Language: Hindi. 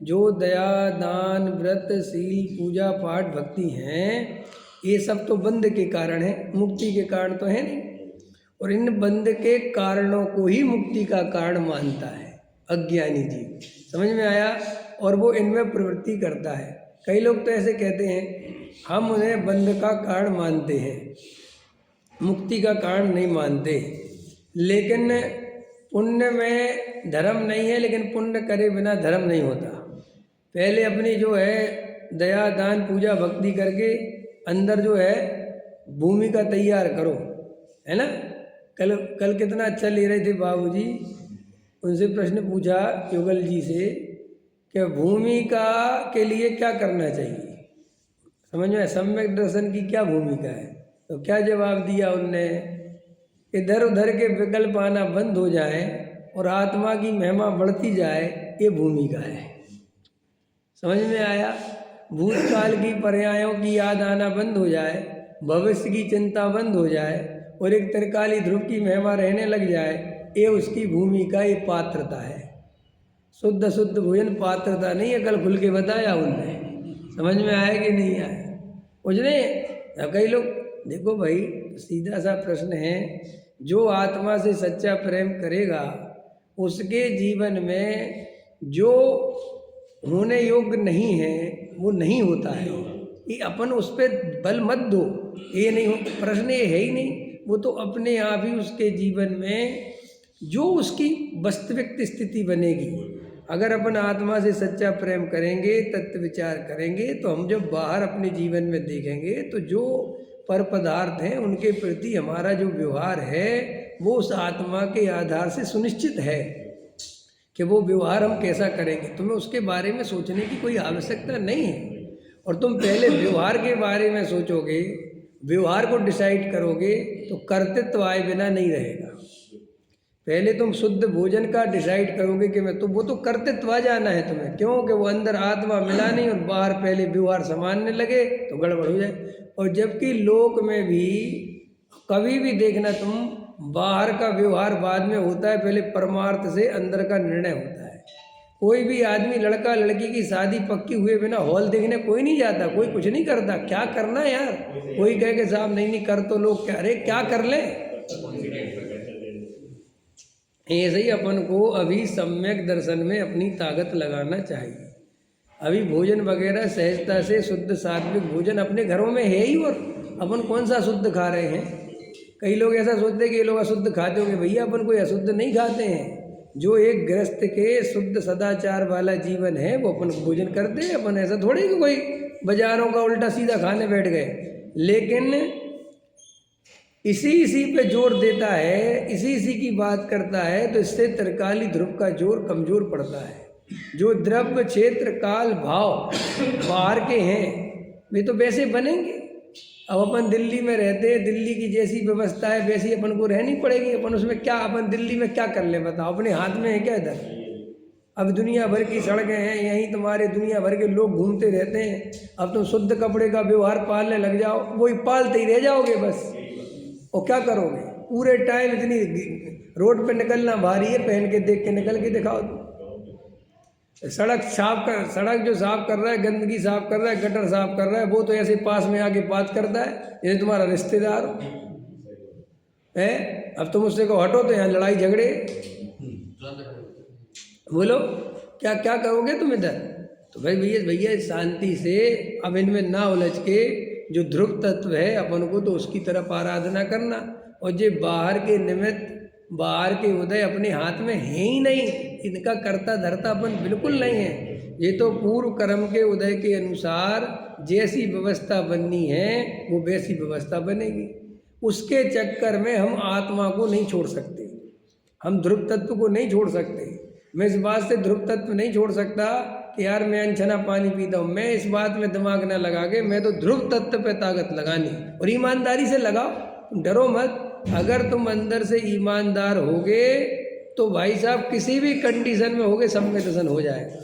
जो दया दान व्रत शील पूजा पाठ भक्ति हैं, ये सब तो बंध के कारण है, मुक्ति के कारण तो है नहीं। और इन बंध के कारणों को ही मुक्ति का कारण मानता है अज्ञानी जीव। समझ में आया? और वो इनमें प्रवृत्ति करता है। कई लोग तो ऐसे कहते हैं, हम उन्हें बंध का कारण मानते हैं, मुक्ति का कारण नहीं मानते। लेकिन पुण्य में धर्म नहीं है, लेकिन पुण्य करे बिना धर्म नहीं होता। पहले अपनी जो है दया दान पूजा भक्ति करके अंदर जो है भूमिका तैयार करो, है ना। कल कितना अच्छा ले रहे थे बाबूजी, उनसे प्रश्न पूछा युगल जी से कि भूमिका के लिए क्या करना चाहिए, समझ में, सम्यक दर्शन की क्या भूमिका है। तो क्या जवाब दिया उनने, इधर उधर के विकल्प आना बंद हो जाए और आत्मा की महिमा बढ़ती जाए, ये भूमिका है। समझ में आया? भूतकाल की पर्यायों की याद आना बंद हो जाए, भविष्य की चिंता बंद हो जाए और एक त्रिकाली ध्रुव की महिमा रहने लग जाए, ये उसकी भूमिका, ये पात्रता है। शुद्ध शुद्ध भोजन पात्रता नहीं है, कल खुल के बताया उनने। समझ में आया कि नहीं आया? उसने कई लोग, देखो भाई सीधा सा प्रश्न है, जो आत्मा से सच्चा प्रेम करेगा उसके जीवन में जो होने योग्य नहीं है वो नहीं होता है। ये अपन उस पर बल मत दो, ये नहीं हो, प्रश्न ये है ही नहीं। वो तो अपने आप ही उसके जीवन में जो उसकी वास्तविक स्थिति बनेगी। अगर अपन आत्मा से सच्चा प्रेम करेंगे, तत्व विचार करेंगे, तो हम जब बाहर अपने जीवन में देखेंगे तो जो पर पदार्थ हैं उनके प्रति हमारा जो व्यवहार है वो उस आत्मा के आधार से सुनिश्चित है कि वो व्यवहार हम कैसा करेंगे। तुम्हें उसके बारे में सोचने की कोई आवश्यकता नहीं है। और तुम पहले व्यवहार के बारे में सोचोगे, व्यवहार को डिसाइड करोगे, तो कर्तृत्व आए बिना नहीं रहेगा। पहले तुम शुद्ध भोजन का डिसाइड करोगे कि मैं तो, वो तो कर्तृत्व आ जाना है तुम्हें, क्योंकि वो अंदर आत्मा मिला नहीं और बाहर पहले व्यवहार समानने लगे तो गड़बड़ हो जाए। और जबकि लोक में भी कभी भी देखना तुम, बाहर का व्यवहार बाद में होता है, पहले परमार्थ से अंदर का निर्णय होता है। कोई भी आदमी, लड़का लड़की की शादी पक्की हुए बिना हॉल देखने कोई नहीं जाता, कोई कुछ नहीं करता। क्या करना यार, कोई कहे कि साहब नहीं कर तो लोग क्या, अरे क्या कर ले। ऐसे ही अपन को अभी सम्यक दर्शन में अपनी ताकत लगाना चाहिए। अभी भोजन वगैरह सहजता से शुद्ध सात्विक भोजन अपने घरों में है ही, और अपन कौन सा शुद्ध खा रहे हैं। कई लोग ऐसा सोचते हैं कि ये लोग अशुद्ध खाते होंगे, भैया अपन कोई अशुद्ध नहीं खाते हैं। जो एक गृहस्थ के शुद्ध सदाचार वाला जीवन है वो अपन भोजन करते हैं। अपन ऐसा थोड़ी कि कोई बाजारों का उल्टा सीधा खाने बैठ गए। लेकिन इसी पे जोर देता है, इसी की बात करता है, तो इससे त्रिकाली ध्रुव का जोर कमजोर पड़ता है। जो द्रव्य क्षेत्र काल भाव बाहर के हैं वे तो वैसे बनेंगे। अब अपन दिल्ली में रहते हैं, दिल्ली की जैसी व्यवस्था है वैसी अपन को रहनी पड़ेगी। अपन उसमें क्या, अपन दिल्ली में क्या कर ले बताओ, अपने हाथ में है क्या इधर। अब दुनिया भर की सड़कें हैं, यहीं तुम्हारे दुनिया भर के लोग घूमते रहते हैं। अब तुम शुद्ध कपड़े का व्यवहार पालने लग जाओ, वही पालते ही रह जाओगे बस। और क्या करोगे पूरे टाइम, इतनी रोड पे निकलना भारी है, पहन के देख के निकल के दिखाओ। सड़क जो साफ कर रहा है, गंदगी साफ कर रहा है, गटर साफ कर रहा है, वो तो ऐसे पास में आके बात करता है जैसे तुम्हारा रिश्तेदार है। अब तुम उससे को हटो तो यहाँ लड़ाई झगड़े। बोलो क्या क्या करोगे तुम इधर। तो भाई भैया शांति से, अब इनमें ना उलझ के, जो ध्रुव तत्व है अपन को तो उसकी तरफ आराधना करना। और जो बाहर के निमित्त, बाहर के उदय अपने हाथ में है ही नहीं, इनका करता धरता अपन बिल्कुल नहीं है। ये तो पूर्व कर्म के उदय के अनुसार जैसी व्यवस्था बननी है वो वैसी व्यवस्था बनेगी। उसके चक्कर में हम आत्मा को नहीं छोड़ सकते, हम ध्रुव तत्व को नहीं छोड़ सकते। मैं इस बात से ध्रुव तत्व नहीं छोड़ सकता कि यार मैं अनछना पानी पीता हूँ, मैं इस बात में दिमाग ना लगा के, मैं तो ध्रुव तत्व पे ताकत लगानी। और ईमानदारी से लगाओ, डरो मत। अगर तुम अंदर से ईमानदार होगे तो भाई साहब किसी भी कंडीशन में होगे सब में दर्शन हो जाएगा।